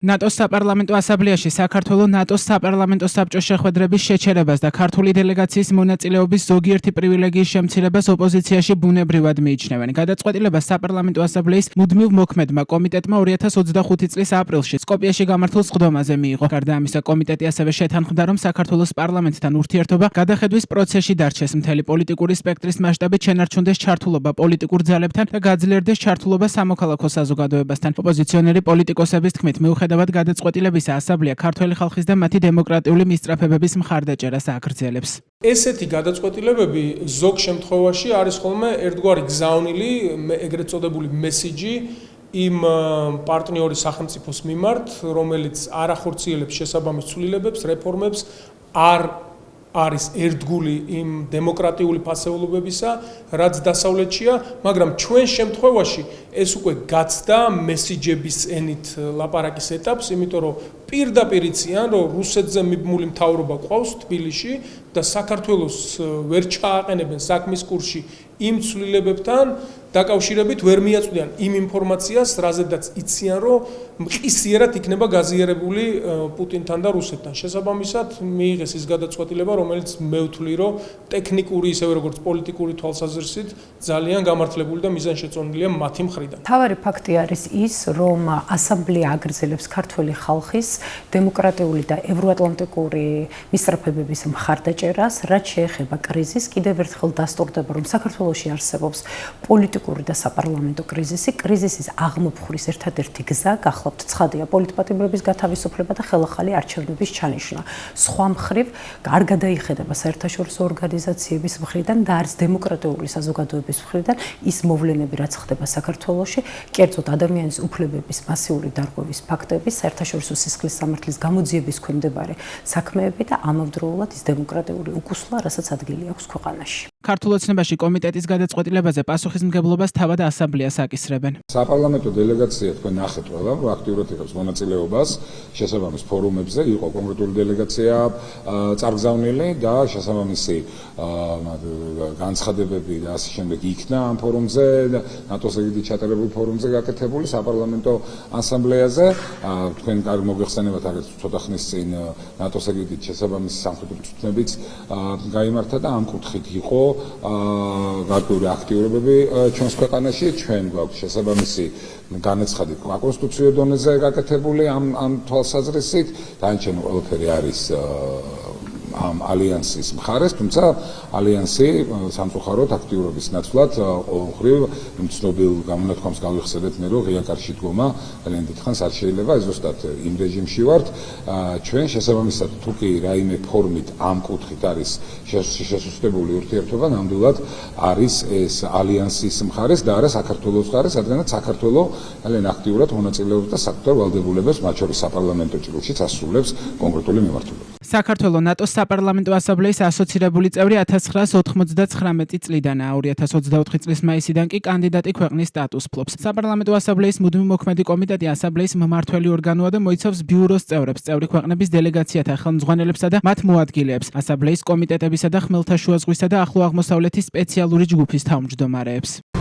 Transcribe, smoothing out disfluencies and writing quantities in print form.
ნატოს საპარლამენტო ასამბლეაში საქართველოს ნატოს საპარლამენტო საბჭოს შეხვედრების შეჩერებას და ქართული დელეგაციის მონაწილეობის ზოგიერთი პრივილეგიის შემცირებას ოპოზიციაში ბუნებრივად მიიჩნევენ. გადაწყვეტილებას საპარლამენტო ასამბლეის მუდმივ მოქმედმა კომიტეტმა 2025 წლის აპრილში სკოპიეში გამართულ სხდომაზე მიიღო. გარდა ამისა, კომიტეტი ასევე შეთანხმდა, რომ საქართველოს პარლამენტთან ურთიერთობა გადახედვის პროცესში დარჩეს, მთელი პოლიტიკური სპექტრის მასშტაბით შენარჩუნდეს ჩართულობა პოლიტიკურ ძალებთან და გაძლიერდეს ჩართულობა სამოქალაქო საზოგადოებასთან. ოპოზიციონერი პოლიტიკოსების თქმით, მიუხედავად გადაწყვეტილებისა, ასამბლეა ქართველი ხალხის და მათი დემოკრატიული მისწრაფებების მხარდაჭერას აგრძელებს. ესეთი გადაწყვეტილებები ზოგ შემთხვევაში არის ხოლმე ერთგვარი გზავნილი, ეგრეთ წოდებული მესიჯი იმ პარტნიორი სახელმწიფოს მიმართ, რომელიც არ ახორციელებს შესაბამის ცვლილებებს, რეფორმებს, არ არის ერთგული იმ დემოკრატიული ფასეულობებისა, რაც დასავლეთშია, მაგრამ ჩვენ შემთხვევაში ეს უკვე გაცდა მესიჯების ენით ლაპარაკის ეტაპს, იმიტომ რომ პირდაპირ იციან, რომ რუსეთზე მიბმული მთავრობა ყავს თბილისში და საქართველოს ვერ ჩააყენებენ საქმის კურსში იმ ცვლილებებთან დაკავშირებით ვერ მიაწვდიან იმ ინფორმაციას, რაზედაც იციან, რომ მყისიერად იქნება გაზიარებული პუტინთან და რუსეთთან. შესაბამისად, მიიღეს ის გადაწყვეტილება, რომელიც მე ვთვლი, რომ ტექნიკური, ისევე როგორც პოლიტიკური თვალსაზრისით ძალიან გამართლებული და მიზანშეწონილია მათი მხრიდან. მთავარი ფაქტი არის ის, რომ ასამბლეა აგრძელებს ქართველი ხალხის დემოკრატიული და ევროატლანტიკური მისწრაფებების მხარდაჭერას, რაც შეეხება კრიზისს, კიდევ ერთხელ დასტურდება, რომ საქართველოში არსებობს პოლიტიკური და საპარლამენტო კრიზისი. კრიზისის აღმოფხვრის ერთადერთი გზა გახლავთ ცხადია პოლიტპატიმრების გათავისუფლება და ხელახალი არჩევნების ჩანიშვნა. სხვა მხრივ, არ გადაიხედება საერთაშორისო ორგანიზაციების მხრიდან და არც დემოკრატიული საზოგადოების მხრიდან ის მოვლენები, რაც ხდება საქართველოში, კერძოდ ადამიანის უფლებების მასიური დარღვევის ფაქტები, საერთაშორისო სისხლის სამართლის გამოძიების ქვეშ საქმეები და ამავდროულად ის დემოკრატიული უკუსლა, რასაც ადგილი აქვს ქვეყანაში. ქართულ ოცნებაში კომიტეტის გადაწყვეტილებაზე პასუხისმგებლობას თავად ასამბლეას აკისრებენ. საპარლამენტო დელეგაცია თქვენ ნახეთ ყველა, რომ აქტიურად იღებს მონაწილეობას შესაბამის ფორუმებზე, იყო კონკრეტული დელეგაცია წარგზავნილი და შესაბამისი განცხადებები და ასე შემდეგ იქნა ამ ფორუმზე, ნატოს ეგრეთ ჩატარებულ ფორუმზე გაკეთებული საპარლამენტო ასამბლეაზე. თქვენ კარგ მოგეხსენებათ, აგერ ცოტა ხნის წინ ნატოს ეგრეთ შესაბამისი სამხედრო წვრთნებიც გაიმართა და ამ კუთხით იყო გარკვეული აქტიურობები ჩვენს ქვეყანაში, ჩვენ გვაქვს შესაბამისი განაცხადი კონსტიტუციურ დონეზე გაკეთებული ამ თვალსაზრისით, დანარჩენი ყველაფერი არის ამ ალიანსის მხარეს, თუმცა ალიანსი სამწუხაროდ აქტიურობის ნაცვლად ყოველმხრივ ცნობილ გამონათქვამს გავიხსენებთ მე, რომ ღია კარში დგომა ძალიან დიდხანს არ შეიძლება, ეს ზუსტად იმ რეჟიმში ვართ. ჩვენ შესაბამისად თუ კი რაიმე ფორმით ამ კუთხით არის შესუსტებული ურთიერთობა, ნამდვილად არის ეს ალიანსის მხარეს და არა საქართველოს მხარეს, რადგანაც საქართველო ძალიან აქტიურად მონაწილეობს და საკუთარ ვალდებულებას, მათ შორის საპარლამენტო ჭრილშიც ასრულებს კონკრეტული მიმართულებით. საქართველოს ნატოს საპარლამენტო ასამბლეის ასოცირებული წევრი 1999 წლიდანაა. 2024 წლის მაისიდან კი კანდიდატი ქვეყნის სტატუსს ფლობს. საპარლამენტო ასამბლეის მუდმივ მოქმედი კომიტეტი ასამბლეის მმართველი ორგანოა და მოიცავს ბიუროს წევრებს, წევრი ქვეყნების დელეგაციათა ხელმძღვანელებსა და მათ მოადგილეებს, ასამბლეის კომიტეტებისა და ხმელთაშუა ზღვისა და ახლო აღმოსავლეთის სპეციალური ჯგუფის თავმჯდომარეებს.